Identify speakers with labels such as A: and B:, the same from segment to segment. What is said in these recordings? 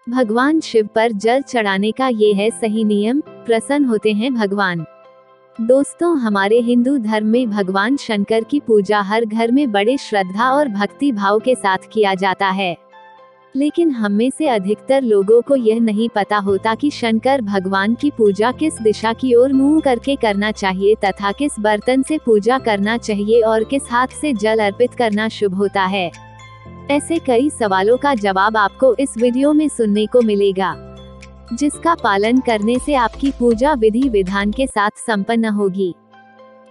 A: भगवान शिव पर जल चढ़ाने का ये है सही नियम, प्रसन्न होते हैं भगवान। दोस्तों, हमारे हिंदू धर्म में भगवान शंकर की पूजा हर घर में बड़े श्रद्धा और भक्ति भाव के साथ किया जाता है। लेकिन हम में से अधिकतर लोगों को यह नहीं पता होता कि शंकर भगवान की पूजा किस दिशा की ओर मुंह करके करना चाहिए तथा किस बर्तन से पूजा करना चाहिए और किस हाथ से जल अर्पित करना शुभ होता है। ऐसे कई सवालों का जवाब आपको इस वीडियो में सुनने को मिलेगा, जिसका पालन करने से आपकी पूजा विधि विधान के साथ संपन्न होगी।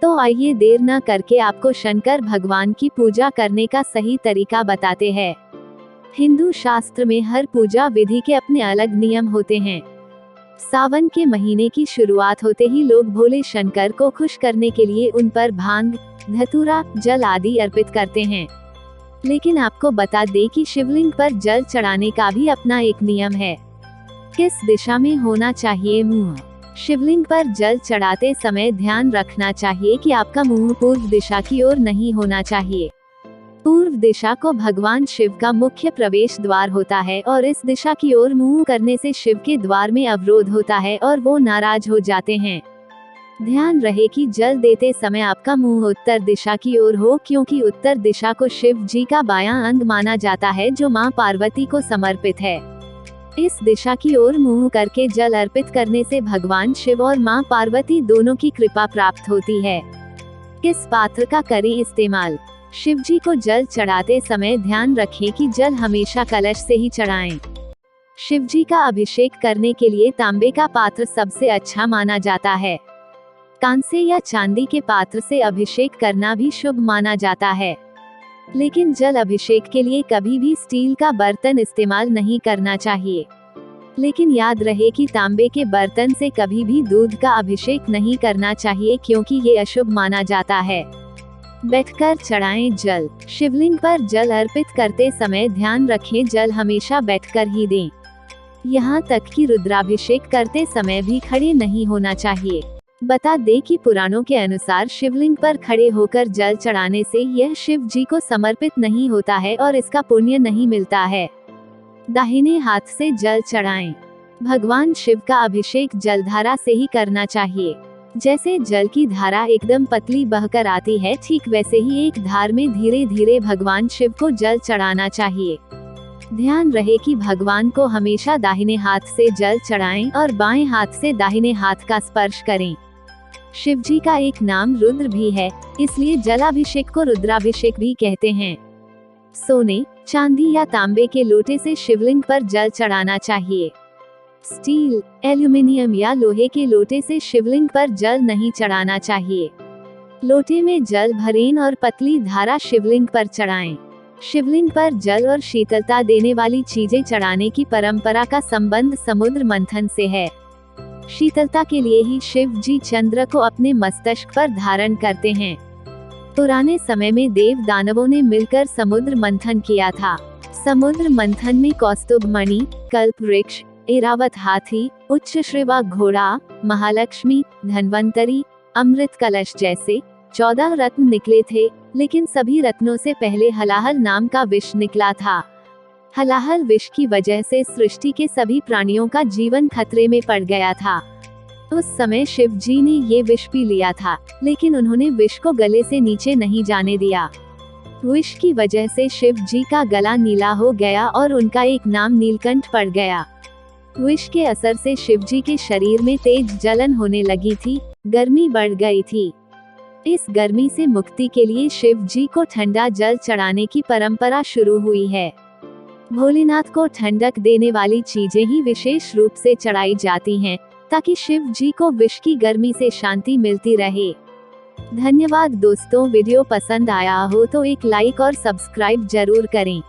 A: तो आइए देर न करके आपको शंकर भगवान की पूजा करने का सही तरीका बताते हैं। हिंदू शास्त्र में हर पूजा विधि के अपने अलग नियम होते हैं। सावन के महीने की शुरुआत होते ही लोग भोले शंकर को खुश करने के लिए उन पर भांग, धतूरा, जल आदि अर्पित करते हैं। लेकिन आपको बता दें कि शिवलिंग पर जल चढ़ाने का भी अपना एक नियम है। किस दिशा में होना चाहिए मुंह? शिवलिंग पर जल चढ़ाते समय ध्यान रखना चाहिए कि आपका मुंह पूर्व दिशा की ओर नहीं होना चाहिए। पूर्व दिशा को भगवान शिव का मुख्य प्रवेश द्वार होता है और इस दिशा की ओर मुंह करने से शिव के द्वार में अवरोध होता है और वो नाराज हो जाते हैं। ध्यान रहे कि जल देते समय आपका मुंह उत्तर दिशा की ओर हो, क्योंकि उत्तर दिशा को शिव जी का बायां अंग माना जाता है जो मां पार्वती को समर्पित है। इस दिशा की ओर मुंह करके जल अर्पित करने से भगवान शिव और मां पार्वती दोनों की कृपा प्राप्त होती है। किस पात्र का करें इस्तेमाल? शिव जी को जल चढ़ाते समय ध्यान रखें कि जल हमेशा कलश से ही चढ़ाएं। शिव जी का अभिषेक करने के लिए तांबे का पात्र सबसे अच्छा माना जाता है। कांसे या चांदी के पात्र से अभिषेक करना भी शुभ माना जाता है। लेकिन जल अभिषेक के लिए कभी भी स्टील का बर्तन इस्तेमाल नहीं करना चाहिए। लेकिन याद रहे कि तांबे के बर्तन से कभी भी दूध का अभिषेक नहीं करना चाहिए, क्योंकि ये अशुभ माना जाता है। बैठकर चढ़ाएं जल। शिवलिंग पर जल अर्पित करते समय ध्यान रखें जल हमेशा बैठकर ही दें। यहाँ तक कि रुद्राभिषेक करते समय भी खड़े नहीं होना चाहिए। बता दें कि पुराणों के अनुसार शिवलिंग पर खड़े होकर जल चढ़ाने से यह शिव जी को समर्पित नहीं होता है और इसका पुण्य नहीं मिलता है। दाहिने हाथ से जल चढ़ाएं। भगवान शिव का अभिषेक जलधारा से ही करना चाहिए। जैसे जल की धारा एकदम पतली बहकर आती है, ठीक वैसे ही एक धार में धीरे धीरे भगवान शिव को जल चढ़ाना चाहिए। ध्यान रहे कि भगवान को हमेशा दाहिने हाथ से जल चढ़ाएं और बाएं हाथ से दाहिने हाथ का स्पर्श करें। शिव जी का एक नाम रुद्र भी है, इसलिए जलाभिषेक को रुद्राभिषेक भी कहते हैं। सोने, चांदी या तांबे के लोटे से शिवलिंग पर जल चढ़ाना चाहिए। स्टील, एल्यूमिनियम या लोहे के लोटे से शिवलिंग पर जल नहीं चढ़ाना चाहिए। लोटे में जल भरें और पतली धारा शिवलिंग पर चढ़ाएं। शिवलिंग पर जल और शीतलता देने वाली चीजें चढ़ाने की परंपरा का संबंध समुद्र मंथन से है। शीतलता के लिए ही शिव जी चंद्र को अपने मस्तिष्क पर धारण करते हैं। पुराने समय में देव दानवों ने मिलकर समुद्र मंथन किया था। समुद्र मंथन में कौस्तुभ मणि, कल्प वृक्ष, ऐरावत हाथी, उच्चश्रवा घोड़ा, महालक्ष्मी, धन्वंतरी, अमृत कलश जैसे 14 रत्न निकले थे। लेकिन सभी रत्नों से पहले हलाहल नाम का विष निकला था। हलाहल विष की वजह से सृष्टि के सभी प्राणियों का जीवन खतरे में पड़ गया था। उस समय शिव जी ने ये विष पी लिया था, लेकिन उन्होंने विष को गले से नीचे नहीं जाने दिया। विष की वजह से शिव जी का गला नीला हो गया और उनका एक नाम नीलकंठ पड़ गया। विष के असर से शिव जी के शरीर में तेज जलन होने लगी थी, गर्मी बढ़ गई थी। इस गर्मी से मुक्ति के लिए शिव जी को ठंडा जल चढ़ाने की परंपरा शुरू हुई है। भोलेनाथ को ठंडक देने वाली चीजें ही विशेष रूप से चढ़ाई जाती हैं, ताकि शिव जी को विष की गर्मी से शांति मिलती रहे। धन्यवाद दोस्तों, वीडियो पसंद आया हो तो एक लाइक और सब्सक्राइब जरूर करें।